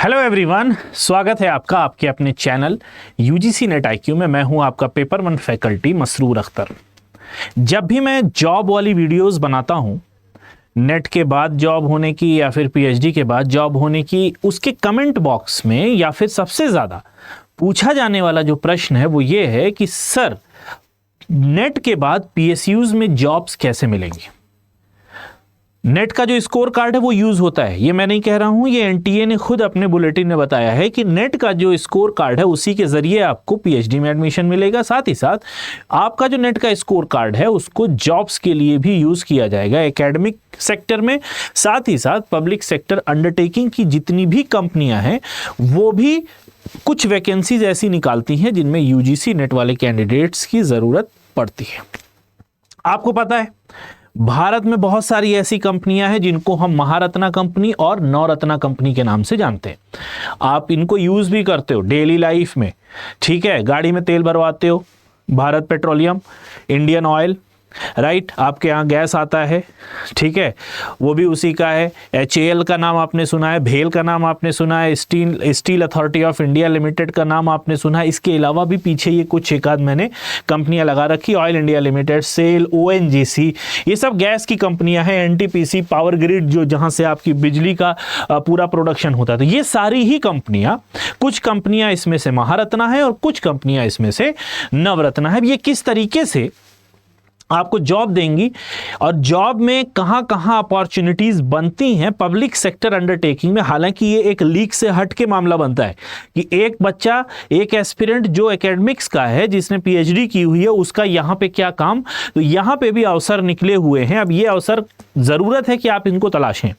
Hello everyone, स्वागत है आपका आपके अपने चैनल यूजीसी नेट आईक्यू में। मैं हूं आपका paper one faculty Masroor Akhtar. जब भी मैं जॉब वाली वीडियोस बनाता हूं, नेट के बाद जॉब होने की या फिर पीएचडी के बाद जॉब होने की, उसके कमेंट बॉक्स में या फिर सबसे ज़्यादा पूछा जाने वाला जो प्रश्न है वो ये है कि सर, नेट के बाद पीएसयूज में जॉब्स कैसे मिलेंगी। नेट का जो स्कोर कार्ड है वो यूज होता है, ये मैं नहीं कह रहा हूं, ये एनटीए ने खुद अपने बुलेटिन में बताया है कि नेट का जो स्कोर कार्ड है उसी के जरिए आपको पीएचडी में एडमिशन मिलेगा। साथ ही साथ आपका जो नेट का स्कोर कार्ड है उसको जॉब्स के लिए भी यूज किया जाएगा, एकेडमिक सेक्टर में। साथ ही साथ पब्लिक सेक्टर अंडरटेकिंग की जितनी भी कंपनियां हैं वो भी कुछ वैकेंसीज ऐसी निकालती हैं जिनमें यूजीसी नेट वाले कैंडिडेट्स की जरूरत पड़ती है। आपको पता है भारत में बहुत सारी ऐसी कंपनियां हैं जिनको हम महारत्ना कंपनी और नवरत्ना कंपनी के नाम से जानते हैं। आप इनको यूज भी करते हो डेली लाइफ में, ठीक है। गाड़ी में तेल भरवाते हो, Bharat petroleum, Indian oil, right. आपके यहाँ गैस आता है, ठीक है, वो भी उसी का है। HAL का नाम आपने सुना है, भेल का नाम आपने सुना है, steel authority of India limited का नाम आपने सुना है। इसके अलावा भी पीछे ये कुछ एक आध मैंने कंपनियां लगा रखी, ऑयल इंडिया लिमिटेड, सेल, ONGC, ये सब गैस की कंपनियां हैं। NTPC, पावर ग्रिड, जो जहां से आपकी बिजली का पूरा प्रोडक्शन होता है। तो ये सारी ही कंपनियां, कुछ कंपनियां इसमें से महारत्ना है और कुछ कंपनियां इसमें से नवरत्ना है। ये किस तरीके से आपको जॉब देंगी और जॉब में कहां कहां अपॉर्चुनिटीज बनती हैं पब्लिक सेक्टर अंडरटेकिंग में। हालांकि ये एक लीक से हट के मामला बनता है कि एक बच्चा, एक एस्पिरेंट जो एकेडमिक्स का है, जिसने पीएचडी की हुई है, उसका यहां पे क्या काम। तो यहां पे भी अवसर निकले हुए हैं। अब ये अवसर जरूरत है कि आप इनको तलाशें।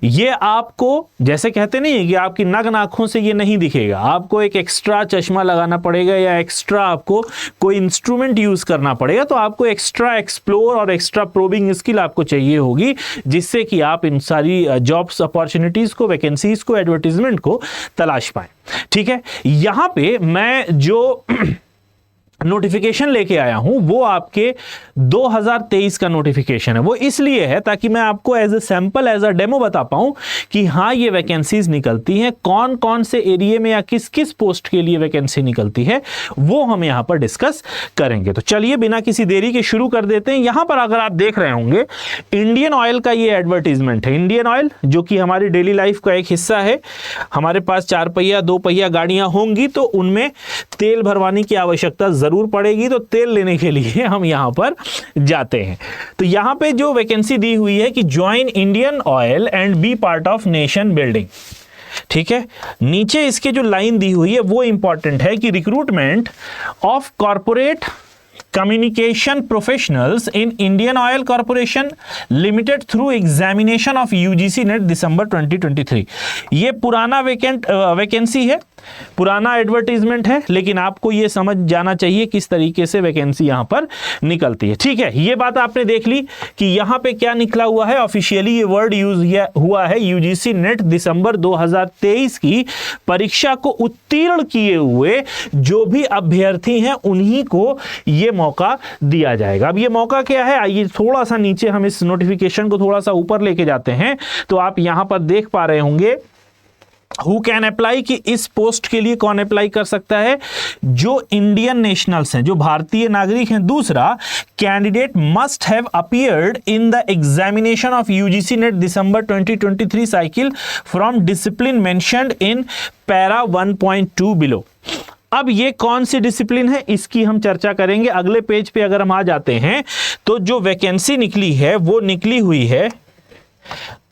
ये आपको, जैसे कहते नहीं है कि आपकी नग्न आंखों से ये नहीं दिखेगा, आपको एक एक्स्ट्रा चश्मा लगाना पड़ेगा या एक्स्ट्रा आपको कोई इंस्ट्रूमेंट यूज करना पड़ेगा। तो आपको एक्स्ट्रा एक्सप्लोर और एक्स्ट्रा प्रोबिंग स्किल आपको चाहिए होगी, जिससे कि आप इन सारी जॉब्स अपॉर्चुनिटीज को, वैकेंसीज को, एडवर्टीजमेंट को तलाश पाएं। ठीक है, यहां पे मैं जो नोटिफिकेशन लेके आया हूं वो आपके 2023 का नोटिफिकेशन है। वो इसलिए है ताकि मैं आपको as a sample, as a demo बता पाऊं कि हाँ, ये वैकेंसीज निकलती हैं, कौन कौन से एरिया में या किस किस पोस्ट के लिए वैकेंसी निकलती है, वो हम यहां पर डिस्कस करेंगे। तो चलिए बिना किसी देरी के शुरू कर देते हैं। यहां पर अगर आप देख रहे होंगे, इंडियन ऑयल का ये एडवर्टीजमेंट है। इंडियन ऑयल जो कि हमारी डेली लाइफ का एक हिस्सा है। हमारे पास 4 पहिया 2 पहिया गाड़ियां होंगी तो उनमें तेल भरवाने की आवश्यकता जरूर पड़ेगी, तो तेल लेने के लिए हम यहां पर जाते हैं। तो यहां पे जो वैकेंसी दी हुई है कि join Indian Oil and be part of nation building, ठीक है। नीचे इसके जो लाइन दी हुई है वो इंपॉर्टेंट है कि recruitment of corporate communication professionals in Indian Oil Corporation Limited through examination of UGC NET December 2023। ये पुराना वैकेंसी है, पुराना एडवर्टीजमेंट है, लेकिन आपको ये समझ जाना चाहिए किस तरीके से वैकेंसी यहां पर निकलती है। ठीक है, ये बात आपने देख ली कि यहां पे क्या निकला हुआ है। ऑफिशियली ये वर्ड यूज हुआ है, यूजीसी नेट दिसंबर 2023 की परीक्षा को उत्तीर्ण किए हुए जो भी अभ्यर्थी हैं उन्हीं को ये मौका दिया जाएगा। अब ये मौका क्या है, आइए थोड़ा सा नीचे हम इस नोटिफिकेशन को थोड़ा सा ऊपर लेके जाते हैं। तो आप यहां पर देख पा रहे होंगे हु कैन अप्लाई, कि इस पोस्ट के लिए कौन अप्लाई कर सकता है, जो इंडियन नेशनल्स हैं, जो भारतीय नागरिक हैं। दूसरा, candidate must have appeared in the examination of UGC NET December 2023 cycle from discipline mentioned in para 1.2 below. अब ये कौन सी डिसिप्लिन है इसकी हम चर्चा करेंगे। अगले पेज पे अगर हम आ जाते हैं तो जो वैकेंसी निकली है वो निकली हुई है,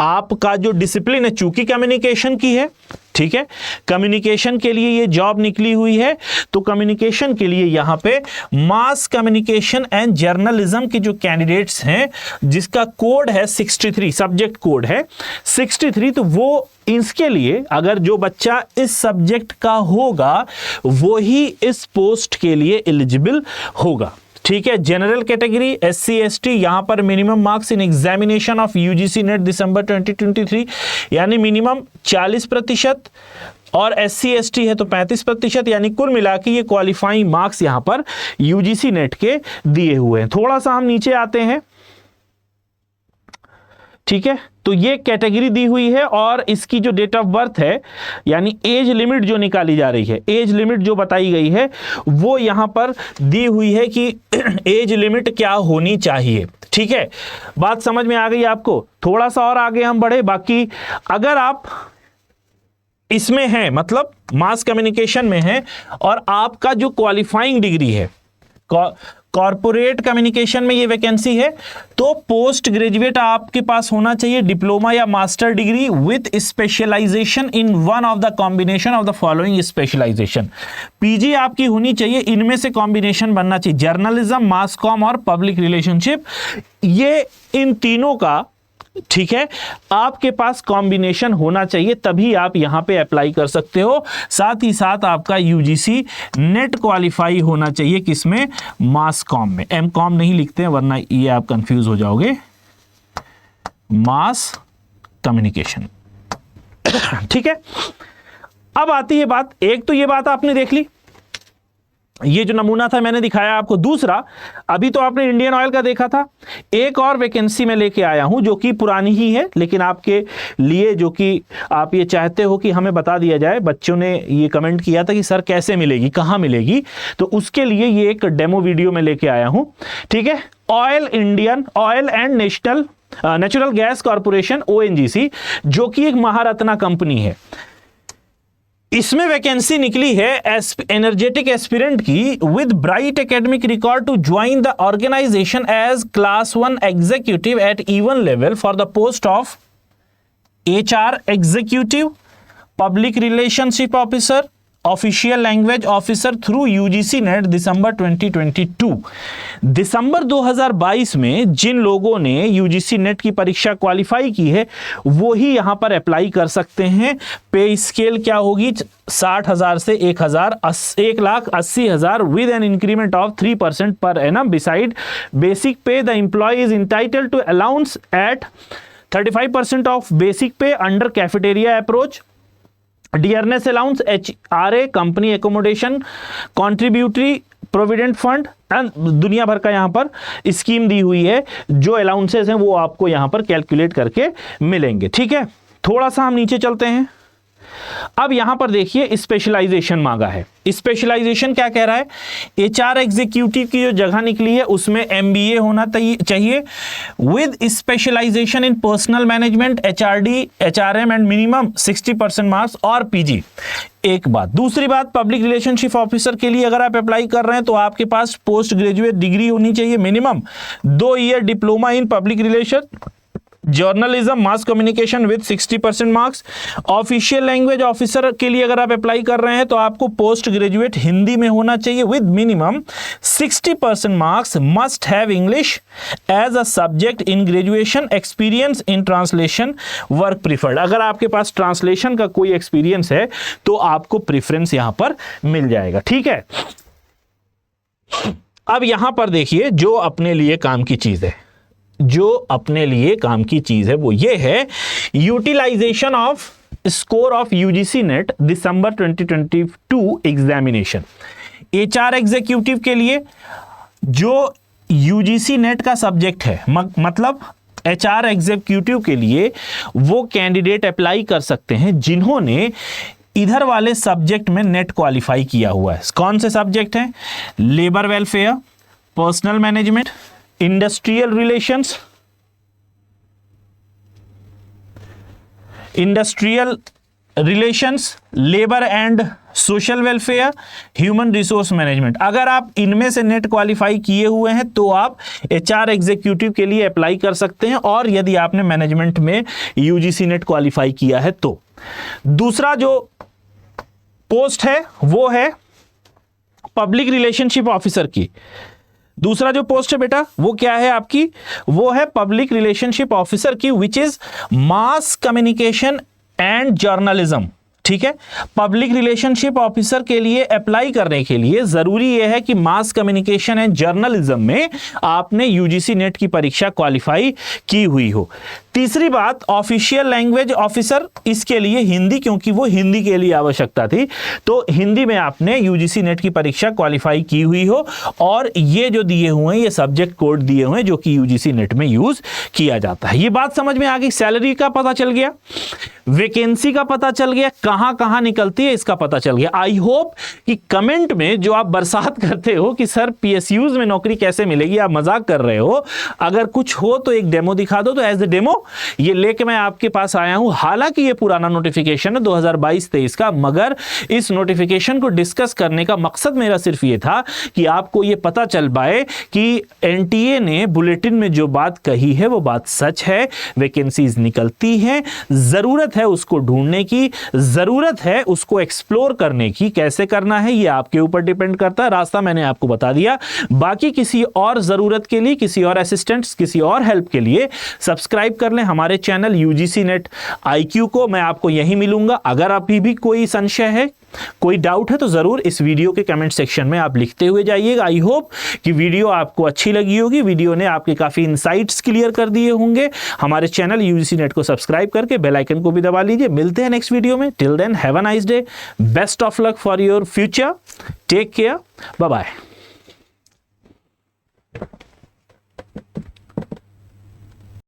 आपका जो डिसिप्लिन है, चूंकि कम्युनिकेशन की है, ठीक है, कम्युनिकेशन के लिए ये जॉब निकली हुई है। तो कम्युनिकेशन के लिए यहां पे मास कम्युनिकेशन एंड जर्नलिज्म के जो कैंडिडेट्स हैं, जिसका कोड है 63, सब्जेक्ट कोड है 63, तो वो इसके लिए अगर जो बच्चा इस सब्जेक्ट का होगा वो ही इस पोस्ट के एलिजिबल एलिजिबल होगा। ठीक है, जनरल कैटेगरी, SC ST, यहां पर minimum marks in examination of UGC NET December 2023 यानी मिनिमम 40% और SC ST है तो 35%, यानी कुल मिला के ये क्वालिफाइंग मार्क्स यहां पर यूजीसी नेट के दिए हुए हैं। थोड़ा सा हम नीचे आते हैं ठीक है, तो ये कैटेगरी दी हुई है और इसकी जो डेट ऑफ बर्थ है यानी एज लिमिट जो निकाली जा रही है, एज लिमिट जो बताई गई है वो यहां पर दी हुई है कि एज लिमिट क्या होनी चाहिए। ठीक है, बात समझ में आ गई आपको? थोड़ा सा और आगे हम बढ़े। बाकी अगर आप इसमें हैं, मतलब मास कम्युनिकेशन में हैं और आपका जो क्वालिफाइंग डिग्री है कॉर्पोरेट कम्युनिकेशन में ये वैकेंसी है, तो पोस्ट ग्रेजुएट आपके पास होना चाहिए डिप्लोमा या master degree with specialisation in one of the combination of the following specialisation. PG आपकी होनी चाहिए, इनमें से कॉम्बिनेशन बनना चाहिए, जर्नलिज्म, मास कॉम और पब्लिक रिलेशनशिप। ये इन तीनों का, ठीक है, आपके पास कॉम्बिनेशन होना चाहिए, तभी आप यहां पे अप्लाई कर सकते हो। साथ ही साथ आपका यूजीसी नेट क्वालिफाई होना चाहिए, किसमें? मास कॉम में। एम कॉम नहीं लिखते हैं वरना ये आप कंफ्यूज हो जाओगे। Mass communication. ठीक है, अब आती है बात, एक तो ये बात आपने देख ली, ये जो नमूना था मैंने दिखाया आपको। दूसरा, अभी तो आपने इंडियन ऑयल का देखा था, एक और वैकेंसी में लेके आया हूं जो कि पुरानी ही है, लेकिन आपके लिए, जो कि आप ये चाहते हो कि हमें बता दिया जाए, बच्चों ने ये कमेंट किया था कि सर कैसे मिलेगी, कहां मिलेगी, तो उसके लिए ये एक डेमो वीडियो में लेके आया हूं। ठीक है, Indian Oil and natural gas corporation ONGC, जो कि एक महारत्ना कंपनी है, इसमें वैकेंसी निकली है एनर्जेटिक एस्पिरेंट की with bright academic record to join the organisation as class 1 executive at even level for the post of HR executive, public relationship officer, official language officer through UGC NET December 2022। दिसंबर 2022 में जिन लोगों ने UGC net की परीक्षा qualify की है वो ही यहां पर अप्लाई कर सकते हैं। पे स्केल क्या होगी? 60,000 से 1,80,000 with an increment of 3% per annum. Beside basic pay the employ is entitled to allowance at 35% of basic pay under cafeteria approach, dearness allowance, HRA, company accommodation, contributory provident fund and दुनिया भर का यहां पर scheme दी हुई है। जो allowances हैं वो आपको यहां पर कैलकुलेट करके मिलेंगे। ठीक है, थोड़ा सा हम नीचे चलते हैं। अब यहां पर देखिए स्पेशलाइजेशन मांगा है। स्पेशलाइजेशन क्या कह रहा है? HR एग्जीक्यूटिव की जो जगह निकली है उसमें MBA होना चाहिए with specialisation in personal management, HRD, HRM and minimum 60% marks और PG। एक बात। दूसरी बात, पब्लिक रिलेशनशिप ऑफिसर के लिए अगर आप अप्लाई कर रहे हैं तो आपके पास पोस्ट ग्रेजुएट डिग्री होनी चाहिए, minimum 2 year diploma in public relation, journalism, mass communication with 60% marks. Official language officer के लिए अगर आप अप्लाई कर रहे हैं तो आपको पोस्ट ग्रेजुएट हिंदी में होना चाहिए with minimum 60% marks. Must have English as a subject in graduation, experience in translation work preferred. अगर आपके पास ट्रांसलेशन का कोई एक्सपीरियंस है तो आपको प्रेफरेंस यहां पर मिल जाएगा। ठीक है, अब यहां पर देखिए जो अपने लिए काम की चीज है, जो अपने लिए काम की चीज है वो ये है utilisation of score of UGC NET December 2022 examination. HR executive के लिए जो UGC नेट का सब्जेक्ट है, मतलब HR एग्जीक्यूटिव के लिए वो कैंडिडेट अप्लाई कर सकते हैं जिन्होंने इधर वाले सब्जेक्ट में नेट क्वालिफाई किया हुआ है। कौन से सब्जेक्ट हैं? Labour welfare, personal management, industrial relations, labour and social welfare, human resource management. अगर आप इनमें से नेट क्वालिफाई किए हुए हैं तो आप HR एग्जीक्यूटिव के लिए अप्लाई कर सकते हैं, और यदि आपने मैनेजमेंट में UGC नेट क्वालिफाई किया है तो। दूसरा जो पोस्ट है वो है पब्लिक रिलेशनशिप ऑफिसर की। दूसरा जो पोस्ट है बेटा वो क्या है आपकी? वो है पब्लिक रिलेशनशिप ऑफिसर की which is mass communication and journalism. ठीक है, पब्लिक रिलेशनशिप ऑफिसर के लिए अप्लाई करने के लिए जरूरी यह है कि मास कम्युनिकेशन एंड जर्नलिज्म में आपने UGC नेट की परीक्षा क्वालिफाई की हुई हो। तीसरी बात, ऑफिशियल लैंग्वेज ऑफिसर, इसके लिए हिंदी, क्योंकि वो हिंदी के लिए आवश्यकता थी, तो हिंदी में आपने यूजीसी नेट की परीक्षा क्वालिफाई की हुई हो और ये जो दिए हुए हैं ये सब्जेक्ट कोड दिए हुए हैं जो कि यूजीसी नेट में यूज किया जाता है। ये बात समझ में आ गई। सैलरी का पता चल गया, वैकेंसी का पता चल गया, कहां कहां निकलती है इसका पता चल गया। आई होप कि कमेंट में जो आप बरसात करते हो कि सर पीएसयूज में नौकरी कैसे मिलेगी, आप मजाक कर रहे हो, अगर कुछ हो तो एक डेमो दिखा दो। तो एज ए डेमो ये लेके मैं आपके पास आया हूं। हालांकि ये पुराना नोटिफिकेशन है 2022-23 का, मगर इस नोटिफिकेशन को डिस्कस करने का मकसद मेरा सिर्फ ये था कि आपको ये पता चल पाए कि एनटीए ने बुलेटिन में जो बात कही है वो बात सच है, वैकेंसीज निकलती हैं, जरूरत है उसको ढूंढने की, जरूरत है उसको एक्सप्लोर करने की। कैसे करना है ये आपके ऊपर डिपेंड करता है, रास्ता मैंने आपको बता दिया। बाकी किसी और जरूरत के लिए, किसी और असिस्टेंट्स, किसी और हेल्प के लिए सब्सक्राइब कर लें हमारे चैनल यूजीसी नेट आईक्यू को। मैं आपको यहीं मिलूंगा। अगर अभी भी कोई संशय है, कोई डाउट है तो जरूर इस वीडियो के कमेंट सेक्शन में आप लिखते हुए जाइएगा। आई होप कि वीडियो आपको अच्छी लगी होगी, वीडियो ने आपके काफी इनसाइट्स क्लियर कर दिए होंगे। हमारे चैनल यूजीसी नेट को सब्सक्राइब करके बेल आइकन को भी दबा लीजिए। मिलते हैं नेक्स्ट वीडियो में। Till then have a nice day, best of luck for your future, take care, bye bye.